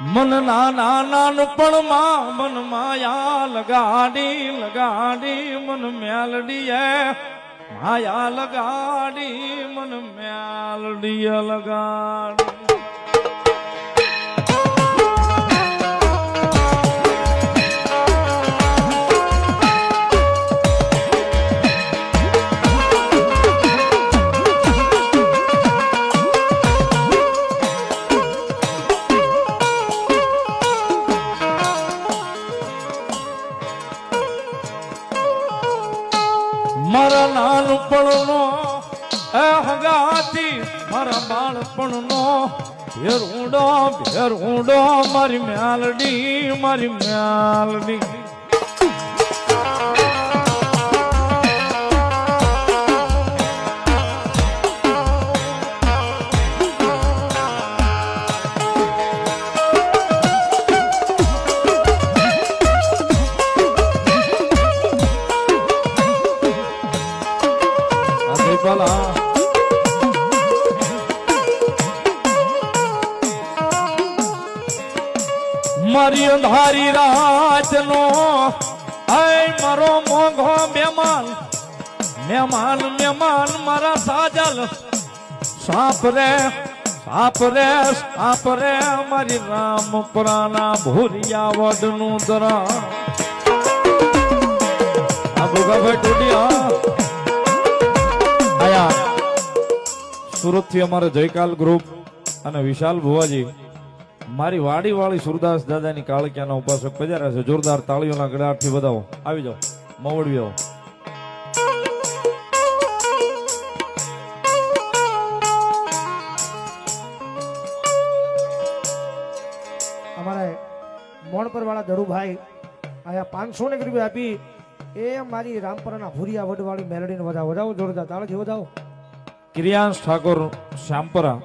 મન નાના નાનપણમાં મન માયા લગાડી મન મેલડીએ માયા લગાડી મન મેલડીએ લગાડી મારા નાનપણનો હગાતી મારા બાળપણનો ભેરુંડો મારી મ્યાલડી મારી અંધારી રાતનો મારો મોંઘો મહેમાન મારા સાજલ સાપ રે મારી રામપુરાના ભૂરિયા વડનું દરા ભાઈ ટોડિયા આયા સુરત થી અમારે જયકાલ ગ્રુપ અને વિશાલ ભુવાજી મારી વાડી વાળી સુરદાસ દાદાની કાળકિયાના ઉપાસક પધાર્યા છે. જોરદાર તાળીઓના ગડાટથી વધાવો. આવી જાઓ, મવડવી આવો. અમારે મોણપર વાળા ધરુભાઈ આયા 500 ને રૂપિયા આપી એ મારી રામપરાના ભૂરિયા વડવાળી મેલડીને વધાવો જોરદાર તાળીથી વધાવો. કિરિયાંશ ઠાકોર શ્યામપરા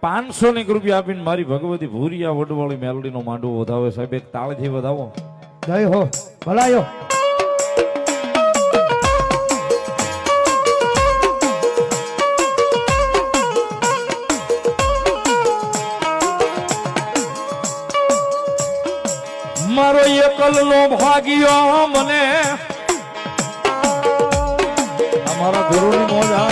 500 રૂપિયા આપીને મારી ભગવતી ભૂરિયા વડવાળી મેલોડીનો માંડવો વધાવે. સાહેબ એક તાળથી વધાવો. જય હો ભલાયો. મારો એકલનો ભાગ્યો મને અમારા ગુરુની મોજા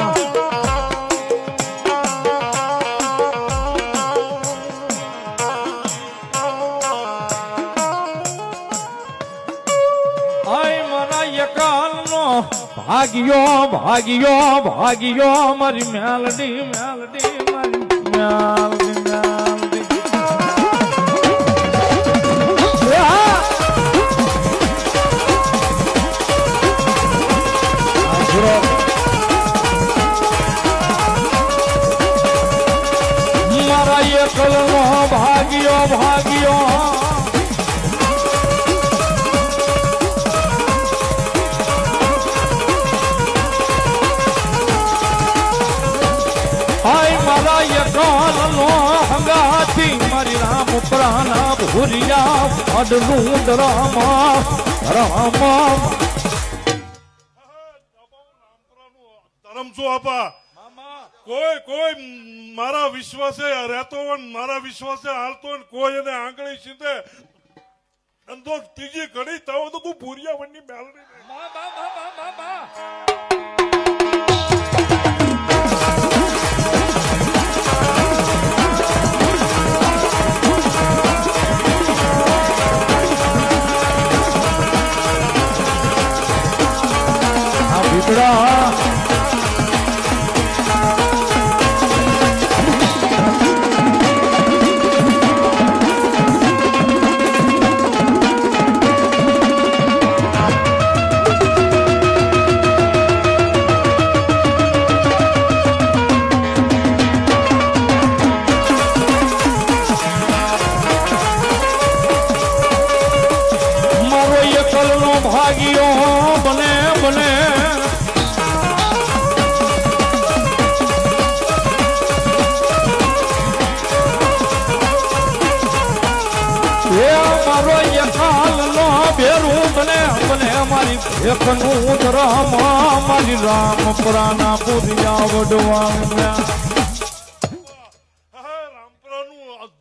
ભાગ્યો મારી મેલડી મારા એકલનો ભાગ્યો હંગાથી મારી રામપુરાના ભૂરિયા વડનું દરામા ધરમ શું આપા કોઈ મારા વિશ્વાસે રહેતો હોય મારા વિશ્વાસે હાલતો હોય કોઈ એને આંગળી સીધે અંધો ત્રીજી ઘડી તો તું ભૂરિયા વડની મેલડી ભાગ્યો બને મારો યકાલનો ભેરું બને મારી એકનું ધરામા મારી રામપુરાના ભૂરિયા વડવાળા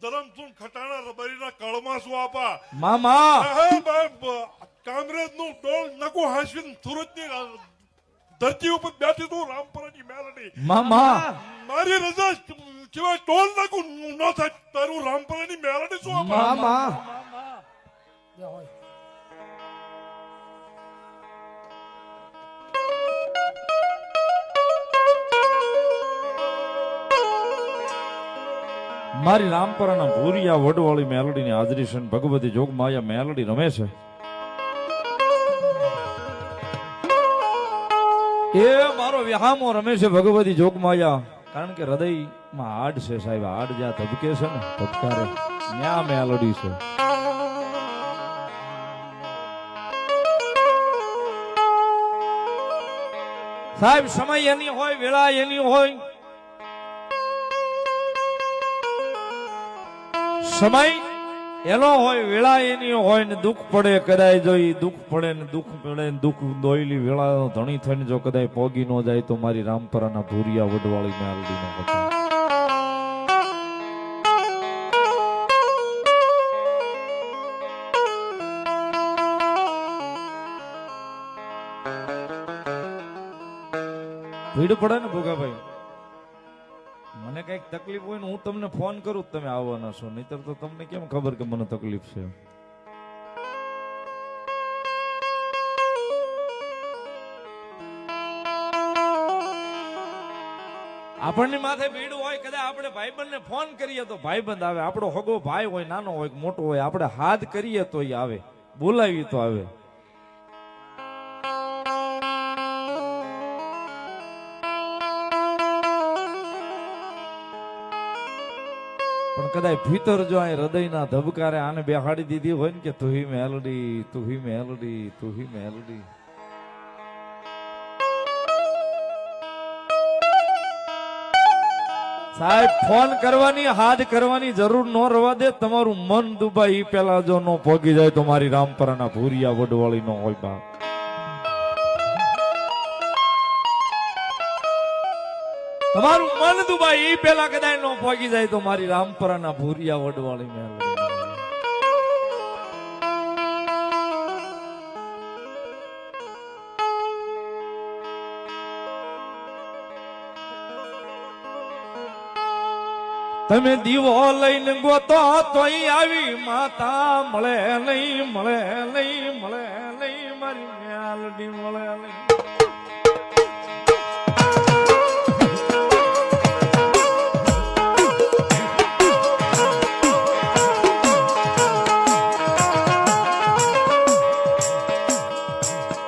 ધરમસુન ખટાણા રબારીના કળમાં શું આપા મામા કાંગ્રેસ નું ટોલ નકો હાસીન સુરત ની ધરતી ઉપર બેઠી તું રામપરાની મેલડી મામા મારી રજા સિવાય ટોલ નકો ન થાય તારું રામપરાની મેલડી શું આપા મામા જે હોય મારી રામપરાના ભૂરિયા વડવાળી મેલડીની હાજરી છે ને ભગવતી જોગમાયા મેલડી રમે છે એ મારો વ્યામો રમે છે ભગવતી જોગમાયા કારણ કે હૃદયમાં હાડ છે સાહેબ હાડ જ્યાં ધબકે છે ને ધબકારે ત્યાં મેલડી છે સાહેબ સમય એની હોય વેળા એની હોય સમય એનો હોય વેળા એની હોય ને દુઃખ પડે કદાય જો ઈ દુઃખ પડે ને દુઃખ દોયલી વેળા ધણી થઈને જો કદાય પોગી ન જાય તો મારી રામપરાના ભૂરિયા વડવાળી મેલડી નો હતો ભીડ પડે ને ભોગાભાઈ મને કઈક તકલીફ હોય ને હું તમને ફોન કરું તમે આવવાના છો નહીતર તો તમને કેમ ખબર કે મને તકલીફ છે આપણની માથે ભીડ હોય કદાચ આપણે ભાઈબંધ ને ફોન કરીએ તો ભાઈબંધ આવે આપણો હગો ભાઈ હોય નાનો હોય મોટો હોય આપણે હાથ કરીએ તો એ આવે બોલાવી તો આવે પણ કદાચ ભીતર જો આ હૃદયના ધબકારે આને બેહાડી દીધી હોય ને કે તું હી મેલડી તું હી મેલડી તું હી મેલડી સાહેબ ફોન કરવાની હાથ કરવાની જરૂર ન રવા દે તમારું મન દુબાઈ પેલા જો નો પોગી જાય તો મારી રામપરાના ભૂરિયા વડવાળી નો હોય બા તમારું મન દુબાઈ પેલા કદાચ નો પોગી જાય તો મારી રામપરાના ભૂરિયા વડવાળી મેલડી તમે દીવો લઈને ગોતો તોય આવી માતા મળે નહીં મળે નહીં મળે નહીં મારી મેલડી મળે નહીં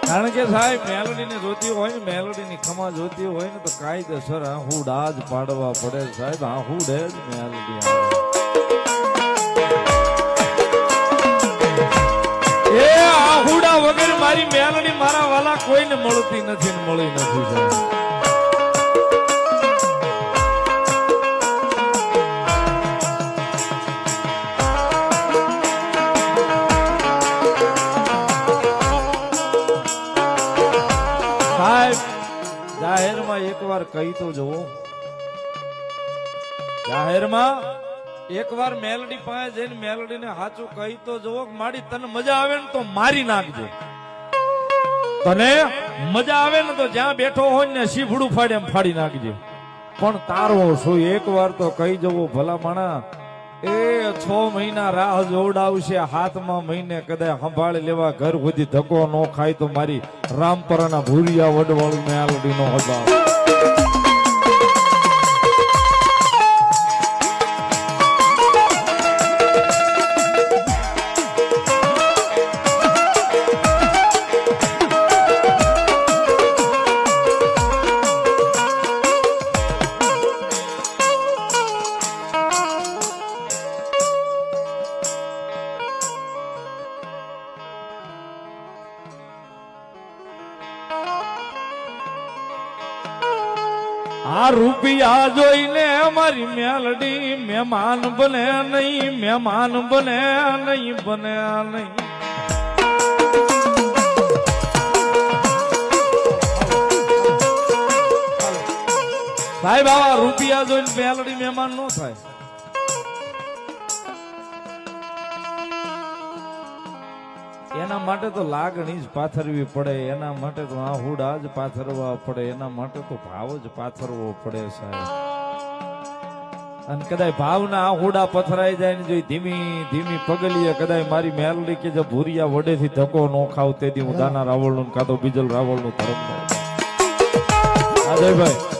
કારણ કે સાહેબ મેલોડી ને જોતી હોય ને મેલોડી ની ખમા જોતી હોય ને તો કાયદેસર આહુડા જ પાડવા પડે સાહેબ આહુડે જ મેલોડી આવે એ આહુડા વગર મારી મેલોડી મારા વાલા કોઈને મળતી નથી ને મળી નથી સાહેબ જાહેરમાં એકવાર કહી તો જુઓ જાહેરમાં એકવાર મેલડી પાસે જઈને મેલડીને સાચું કહી તો જુઓ માડી તને મજા આવે ને તો મારી નાખજે તને મજા આવે ને તો જ્યાં બેઠો હોય ને શીફડું ફાડે એમ ફાડી નાખજે પણ તારો શું એકવાર તો કહી જવો ભલા માણા એ 6 મહિના રાહ જોવડાવશે હાથમાં મહિને કદાચ સંભાળી લેવા ઘર સુધી ધક્કો ન ખાય તો મારી રામપરાના ભૂરિયા વડવાળી મેલડી નો હજાર આ રૂપિયા જોઈને મારી મેલડી મહેમાન બને નહીં મહેમાન બને નહીં બને નહીં સાહેબ આવા રૂપિયા જોઈને મેલડી મહેમાન ન થાય એના માટે તો લાગણી જ પાથરવી પડે, એના માટે તો આહુડા જ પાથરવા પડે, એના માટે તો ભાવ જ પાથરવો પડે સાહેબ. અને કદાચ ભાવના આહુડા પથરાઈ જાય ને જો ધીમી ધીમી પગલીએ કદાચ મારી મેલડી કે જો ભૂરિયા વડેથી ધક્કો નો ખાવ તેથી હું દાના રાવળનું કાં તો બીજલ રાવળનું ધર્મ અજયભાઈ